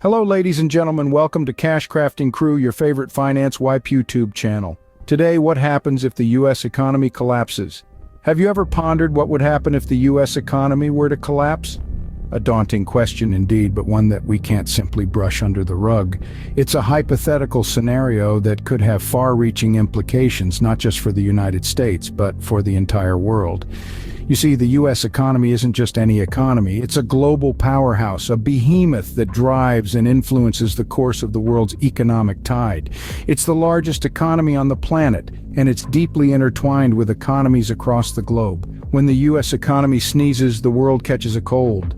Hello ladies and gentlemen, welcome to Cash Crafting Crew, your favorite finance wipe YouTube channel. Today, what happens if the US economy collapses? Have you ever pondered what would happen if the US economy were to collapse? A daunting question indeed, but one that we can't simply brush under the rug. It's a hypothetical scenario that could have far-reaching implications, not just for the United States, but for the entire world. You see, the US economy isn't just any economy, it's a global powerhouse, a behemoth that drives and influences the course of the world's economic tide. It's the largest economy on the planet, and it's deeply intertwined with economies across the globe. When the US economy sneezes, the world catches a cold.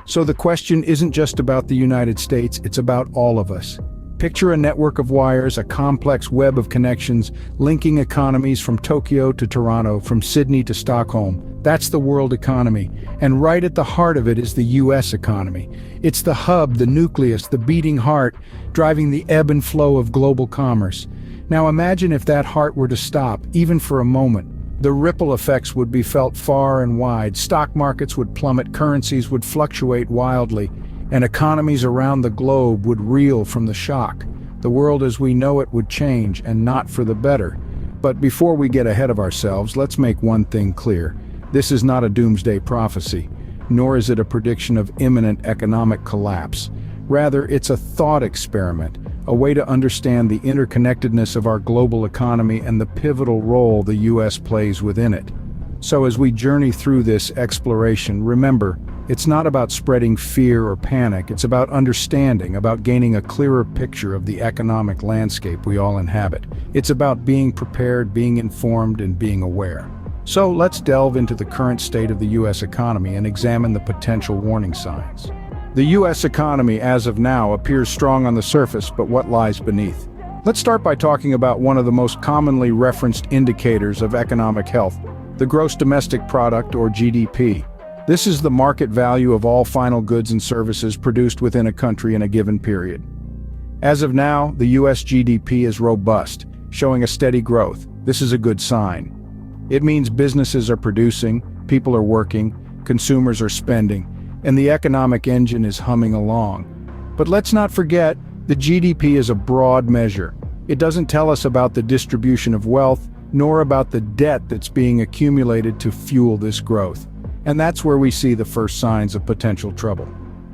So the question isn't just about the United States, it's about all of us. Picture a network of wires, a complex web of connections, linking economies from Tokyo to Toronto, from Sydney to Stockholm. That's the world economy, and right at the heart of it is the US economy. It's the hub, the nucleus, the beating heart, driving the ebb and flow of global commerce. Now imagine if that heart were to stop, even for a moment. The ripple effects would be felt far and wide. Stock markets would plummet, currencies would fluctuate wildly, and economies around the globe would reel from the shock. The world as we know it would change, and not for the better. But before we get ahead of ourselves, let's make one thing clear. This is not a doomsday prophecy, nor is it a prediction of imminent economic collapse. Rather, it's a thought experiment, a way to understand the interconnectedness of our global economy and the pivotal role the US plays within it. So as we journey through this exploration, remember, it's not about spreading fear or panic, it's about understanding, about gaining a clearer picture of the economic landscape we all inhabit. It's about being prepared, being informed, and being aware. So let's delve into the current state of the US economy and examine the potential warning signs. The US economy, as of now, appears strong on the surface, but what lies beneath? Let's start by talking about one of the most commonly referenced indicators of economic health, the gross domestic product, or GDP. This is the market value of all final goods and services produced within a country in a given period. As of now, the US GDP is robust, showing a steady growth. This is a good sign. It means businesses are producing, people are working, consumers are spending, and the economic engine is humming along. But let's not forget, the GDP is a broad measure. It doesn't tell us about the distribution of wealth, nor about the debt that's being accumulated to fuel this growth. And that's where we see the first signs of potential trouble.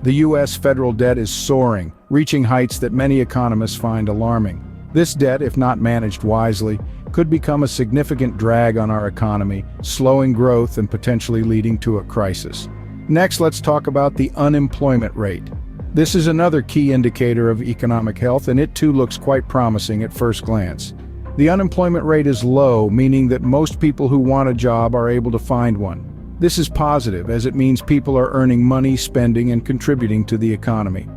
The US federal debt is soaring, reaching heights that many economists find alarming. This debt, if not managed wisely, could become a significant drag on our economy, slowing growth and potentially leading to a crisis. Next, let's talk about the unemployment rate. This is another key indicator of economic health, and it too looks quite promising at first glance. The unemployment rate is low, meaning that most people who want a job are able to find one. This is positive, as it means people are earning money, spending, and contributing to the economy.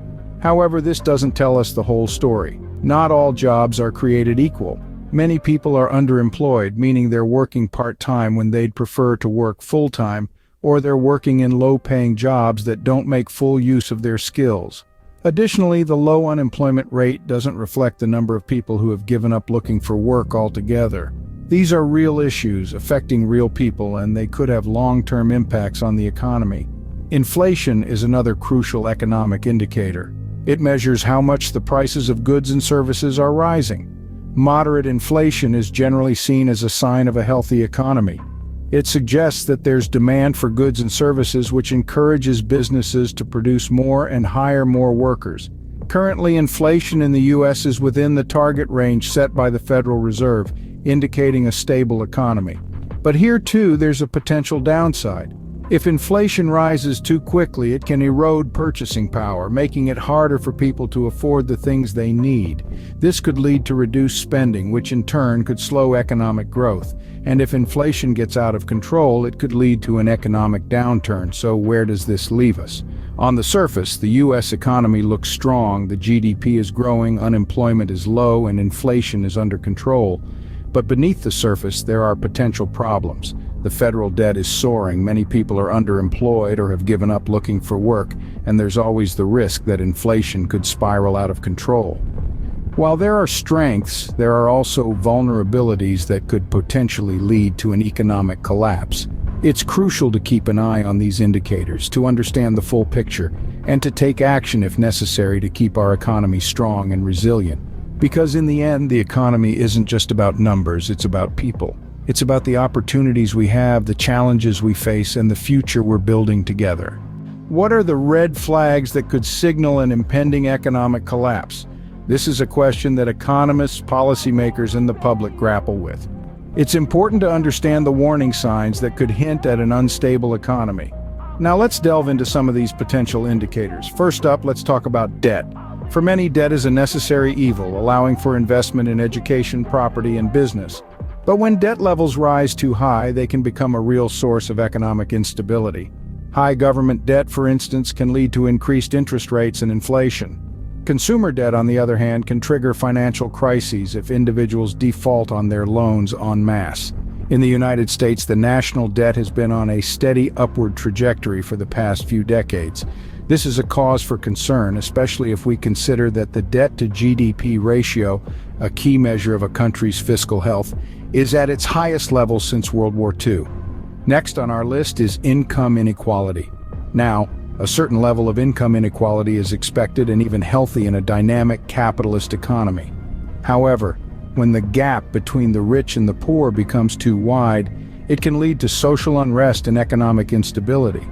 However, this doesn't tell us the whole story. Not all jobs are created equal. Many people are underemployed, meaning they're working part-time when they'd prefer to work full-time, or they're working in low-paying jobs that don't make full use of their skills. Additionally, the low unemployment rate doesn't reflect the number of people who have given up looking for work altogether. These are real issues affecting real people, and they could have long-term impacts on the economy. Inflation is another crucial economic indicator. It measures how much the prices of goods and services are rising. Moderate inflation is generally seen as a sign of a healthy economy. It suggests that there's demand for goods and services, which encourages businesses to produce more and hire more workers. Currently, inflation in the US is within the target range set by the Federal Reserve, indicating a stable economy. But here too, there's a potential downside. If inflation rises too quickly, it can erode purchasing power, making it harder for people to afford the things they need. This could lead to reduced spending, which in turn could slow economic growth. And if inflation gets out of control, it could lead to an economic downturn. So where does this leave us? On the surface, the US economy looks strong, the GDP is growing, unemployment is low, and inflation is under control. But beneath the surface, there are potential problems. The federal debt is soaring, many people are underemployed or have given up looking for work, and there's always the risk that inflation could spiral out of control. While there are strengths, there are also vulnerabilities that could potentially lead to an economic collapse. It's crucial to keep an eye on these indicators, to understand the full picture, and to take action if necessary to keep our economy strong and resilient. Because in the end, the economy isn't just about numbers, it's about people. It's about the opportunities we have, the challenges we face, and the future we're building together. What are the red flags that could signal an impending economic collapse? This is a question that economists, policymakers, and the public grapple with. It's important to understand the warning signs that could hint at an unstable economy. Now let's delve into some of these potential indicators. First up, let's talk about debt. For many, debt is a necessary evil, allowing for investment in education, property, and business. But when debt levels rise too high, they can become a real source of economic instability. High government debt, for instance, can lead to increased interest rates and inflation. Consumer debt, on the other hand, can trigger financial crises if individuals default on their loans en masse. In the United States, the national debt has been on a steady upward trajectory for the past few decades. This is a cause for concern, especially if we consider that the debt-to-GDP ratio, a key measure of a country's fiscal health, is at its highest level since World War II. Next on our list is income inequality. Now, a certain level of income inequality is expected and even healthy in a dynamic capitalist economy. However, when the gap between the rich and the poor becomes too wide, it can lead to social unrest and economic instability.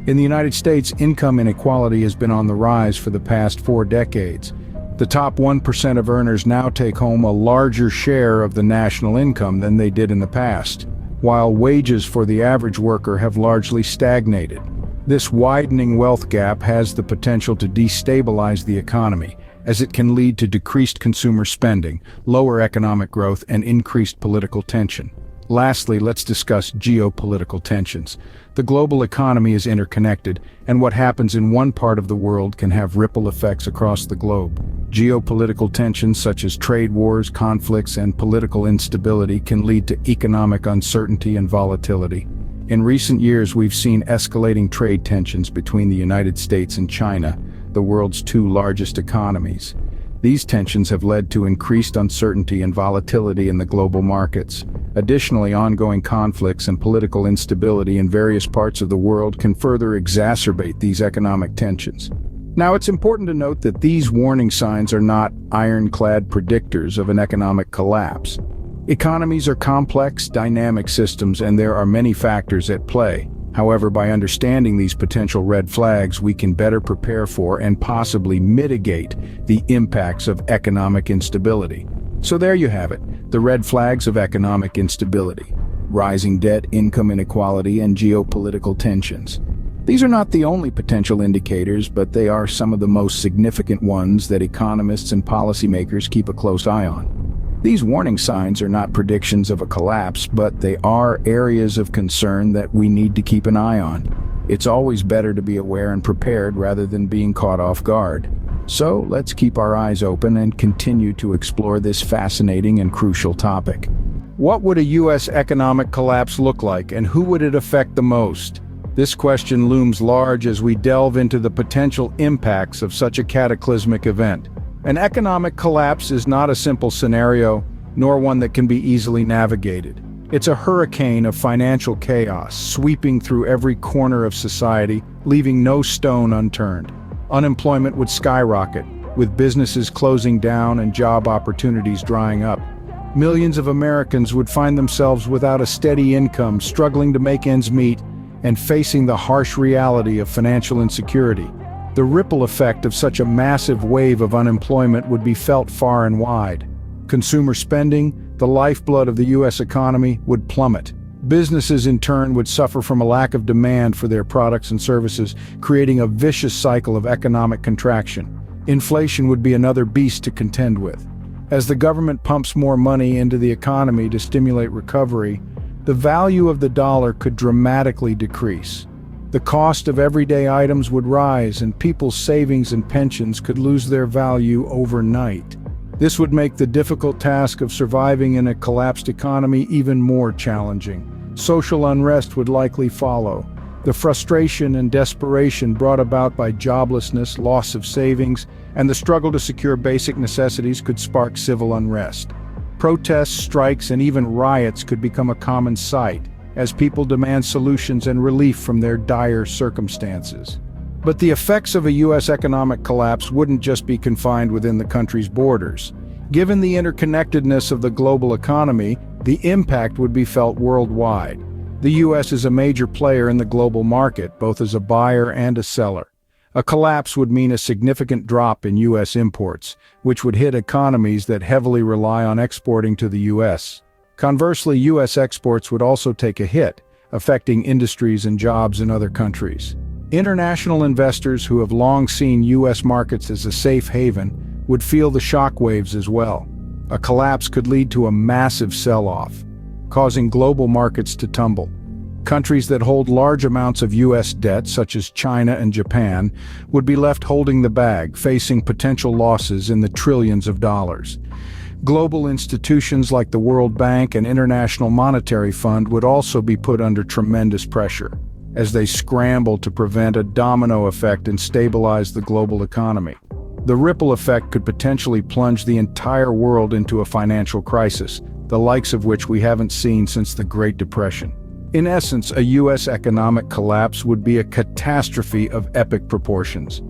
In the United States, income inequality has been on the rise for the past 4 decades. The top 1% of earners now take home a larger share of the national income than they did in the past, while wages for the average worker have largely stagnated. This widening wealth gap has the potential to destabilize the economy, as it can lead to decreased consumer spending, lower economic growth, and increased political tension. Lastly, let's discuss geopolitical tensions. The global economy is interconnected, and what happens in one part of the world can have ripple effects across the globe. Geopolitical tensions such as trade wars, conflicts, and political instability can lead to economic uncertainty and volatility. In recent years, we've seen escalating trade tensions between the United States and China, the world's 2 largest economies. These tensions have led to increased uncertainty and volatility in the global markets. Additionally, ongoing conflicts and political instability in various parts of the world can further exacerbate these economic tensions. Now, it's important to note that these warning signs are not ironclad predictors of an economic collapse. Economies are complex, dynamic systems, and there are many factors at play. However, by understanding these potential red flags, we can better prepare for and possibly mitigate the impacts of economic instability. So there you have it, the red flags of economic instability: rising debt, income inequality, and geopolitical tensions. These are not the only potential indicators, but they are some of the most significant ones that economists and policymakers keep a close eye on. These warning signs are not predictions of a collapse, but they are areas of concern that we need to keep an eye on. It's always better to be aware and prepared rather than being caught off guard. So let's keep our eyes open and continue to explore this fascinating and crucial topic. What would a U.S. economic collapse look like, and who would it affect the most? This question looms large as we delve into the potential impacts of such a cataclysmic event. An economic collapse is not a simple scenario, nor one that can be easily navigated. It's a hurricane of financial chaos, sweeping through every corner of society, leaving no stone unturned. Unemployment would skyrocket, with businesses closing down and job opportunities drying up. Millions of Americans would find themselves without a steady income, struggling to make ends meet, and facing the harsh reality of financial insecurity. The ripple effect of such a massive wave of unemployment would be felt far and wide. Consumer spending, the lifeblood of the U.S. economy, would plummet. Businesses in turn would suffer from a lack of demand for their products and services, creating a vicious cycle of economic contraction. Inflation would be another beast to contend with. As the government pumps more money into the economy to stimulate recovery, the value of the dollar could dramatically decrease. The cost of everyday items would rise, and people's savings and pensions could lose their value overnight. This would make the difficult task of surviving in a collapsed economy even more challenging. Social unrest would likely follow. The frustration and desperation brought about by joblessness, loss of savings, and the struggle to secure basic necessities could spark civil unrest. Protests, strikes, and even riots could become a common sight, as people demand solutions and relief from their dire circumstances. But the effects of a U.S. economic collapse wouldn't just be confined within the country's borders. Given the interconnectedness of the global economy, the impact would be felt worldwide. The U.S. is a major player in the global market, both as a buyer and a seller. A collapse would mean a significant drop in U.S. imports, which would hit economies that heavily rely on exporting to the U.S. Conversely, U.S. exports would also take a hit, affecting industries and jobs in other countries. International investors who have long seen U.S. markets as a safe haven would feel the shockwaves as well. A collapse could lead to a massive sell-off, causing global markets to tumble. Countries that hold large amounts of U.S. debt, such as China and Japan, would be left holding the bag, facing potential losses in the trillions of dollars. Global institutions like the World Bank and International Monetary Fund would also be put under tremendous pressure, as they scramble to prevent a domino effect and stabilize the global economy. The ripple effect could potentially plunge the entire world into a financial crisis, the likes of which we haven't seen since the Great Depression. In essence, a U.S. economic collapse would be a catastrophe of epic proportions.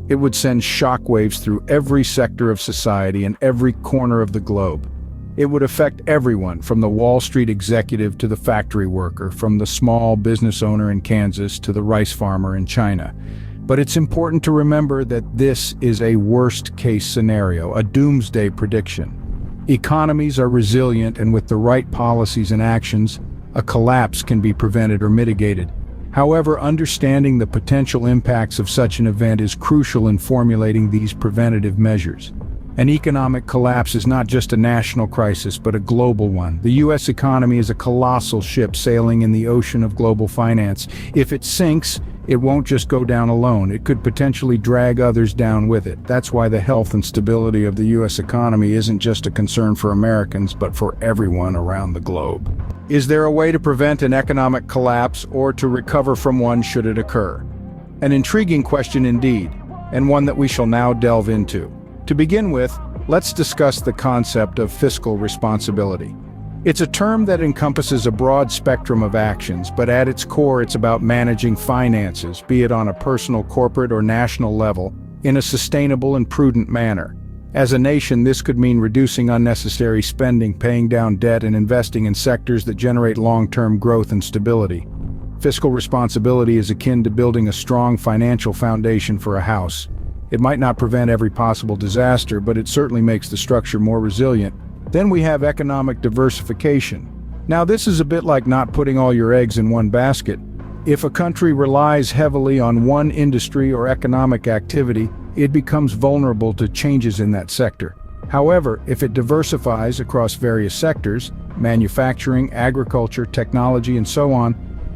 It would send shockwaves through every sector of society and every corner of the globe. It would affect everyone, from the Wall Street executive to the factory worker, from the small business owner in Kansas to the rice farmer in China. But it's important to remember that this is a worst-case scenario, a doomsday prediction. Economies are resilient, and with the right policies and actions, a collapse can be prevented or mitigated. However, understanding the potential impacts of such an event is crucial in formulating these preventative measures. An economic collapse is not just a national crisis, but a global one. The U.S. economy is a colossal ship sailing in the ocean of global finance. If it sinks, it won't just go down alone. It could potentially drag others down with it. That's why the health and stability of the U.S. economy isn't just a concern for Americans, but for everyone around the globe. Is there a way to prevent an economic collapse or to recover from one should it occur? An intriguing question indeed, and one that we shall now delve into. To begin with, let's discuss the concept of fiscal responsibility. It's a term that encompasses a broad spectrum of actions, but at its core it's about managing finances, be it on a personal, corporate, or national level, in a sustainable and prudent manner. As a nation, this could mean reducing unnecessary spending, paying down debt, and investing in sectors that generate long-term growth and stability. Fiscal responsibility is akin to building a strong financial foundation for a house. It might not prevent every possible disaster, but it certainly makes the structure more resilient. Then we have economic diversification. Now, this is a bit like not putting all your eggs in one basket. If a country relies heavily on one industry or economic activity, it becomes vulnerable to changes in that sector. However, if it diversifies across various sectors, manufacturing, agriculture, technology, and so on,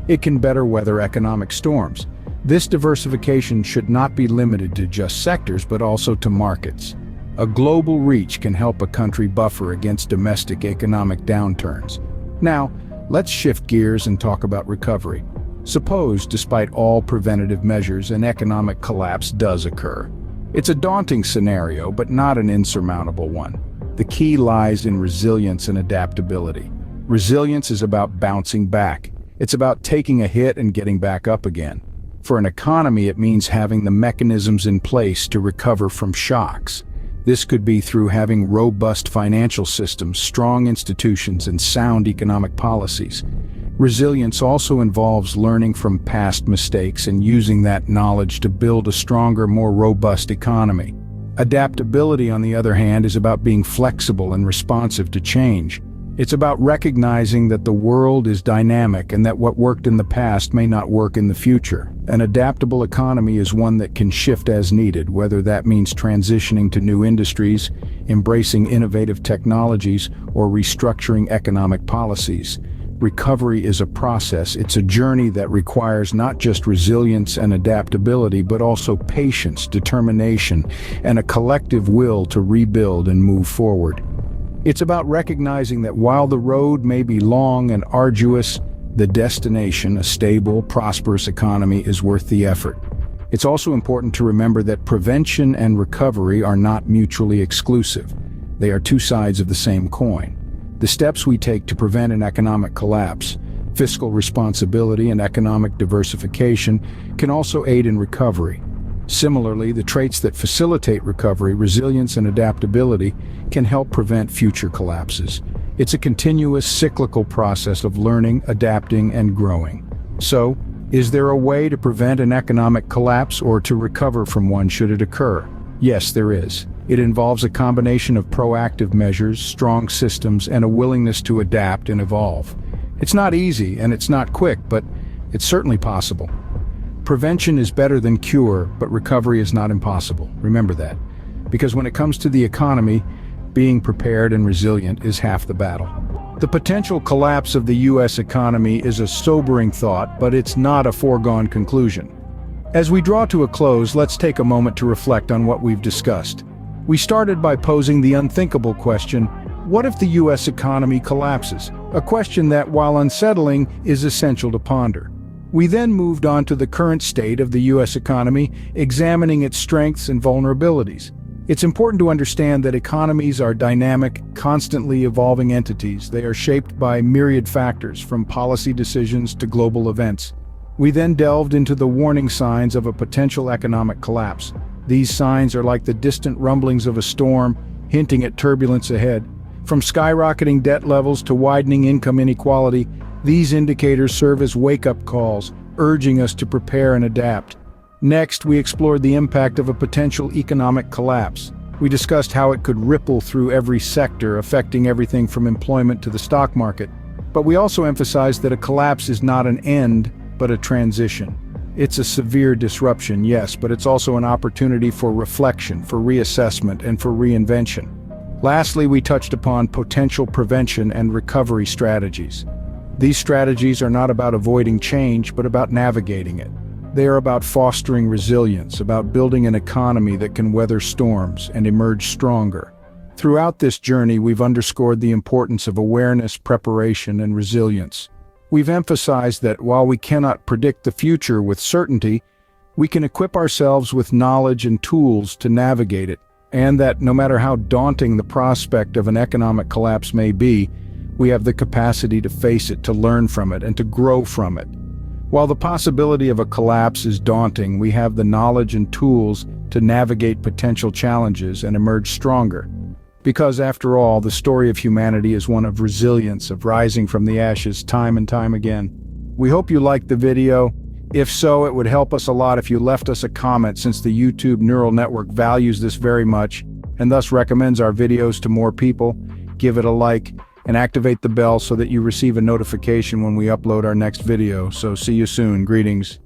it can better weather economic storms. This diversification should not be limited to just sectors, but also to markets. A global reach can help a country buffer against domestic economic downturns. Now, let's shift gears and talk about recovery. Suppose, despite all preventative measures, an economic collapse does occur. It's a daunting scenario, but not an insurmountable one. The key lies in resilience and adaptability. Resilience is about bouncing back. It's about taking a hit and getting back up again. For an economy, it means having the mechanisms in place to recover from shocks. This could be through having robust financial systems, strong institutions, and sound economic policies. Resilience also involves learning from past mistakes and using that knowledge to build a stronger, more robust economy. Adaptability, on the other hand, is about being flexible and responsive to change. It's about recognizing that the world is dynamic and that what worked in the past may not work in the future. An adaptable economy is one that can shift as needed, whether that means transitioning to new industries, embracing innovative technologies, or restructuring economic policies. Recovery is a process. It's a journey that requires not just resilience and adaptability, but also patience, determination, and a collective will to rebuild and move forward. It's about recognizing that while the road may be long and arduous, the destination, a stable, prosperous economy, is worth the effort. It's also important to remember that prevention and recovery are not mutually exclusive. They are two sides of the same coin. The steps we take to prevent an economic collapse, Fiscal responsibility and economic diversification can also aid in recovery. Similarly, the traits that facilitate recovery, resilience and adaptability, can help prevent future collapses. It's a continuous cyclical process of learning, adapting, and growing. So, is there a way to prevent an economic collapse or to recover from one should it occur? Yes, there is. It involves a combination of proactive measures, strong systems, and a willingness to adapt and evolve. It's not easy and it's not quick, but it's certainly possible. Prevention is better than cure, but recovery is not impossible. Remember that. Because when it comes to the economy, being prepared and resilient is half the battle. The potential collapse of the U.S. economy is a sobering thought, but it's not a foregone conclusion. As we draw to a close, let's take a moment to reflect on what we've discussed. We started by posing the unthinkable question, what if the U.S. economy collapses? A question that, while unsettling, is essential to ponder. We then moved on to the current state of the U.S. economy, examining its strengths and vulnerabilities. It's important to understand that economies are dynamic, constantly evolving entities. They are shaped by myriad factors, from policy decisions to global events. We then delved into the warning signs of a potential economic collapse. These signs are like the distant rumblings of a storm, hinting at turbulence ahead. From skyrocketing debt levels to widening income inequality, these indicators serve as wake-up calls, urging us to prepare and adapt. Next, we explored the impact of a potential economic collapse. We discussed how it could ripple through every sector, affecting everything from employment to the stock market. But we also emphasized that a collapse is not an end, but a transition. It's a severe disruption, yes, but it's also an opportunity for reflection, for reassessment, and for reinvention. Lastly, we touched upon potential prevention and recovery strategies. These strategies are not about avoiding change, but about navigating it. They are about fostering resilience, about building an economy that can weather storms and emerge stronger. Throughout this journey, we've underscored the importance of awareness, preparation, and resilience. We've emphasized that while we cannot predict the future with certainty, we can equip ourselves with knowledge and tools to navigate it, and that no matter how daunting the prospect of an economic collapse may be, we have the capacity to face it, to learn from it, and to grow from it. While the possibility of a collapse is daunting, we have the knowledge and tools to navigate potential challenges and emerge stronger. Because after all, the story of humanity is one of resilience, of rising from the ashes time and time again. We hope you liked the video. If so, it would help us a lot if you left us a comment, since the YouTube neural network values this very much and thus recommends our videos to more people. Give it a like and activate the bell so that you receive a notification when we upload our next video. So see you soon. Greetings.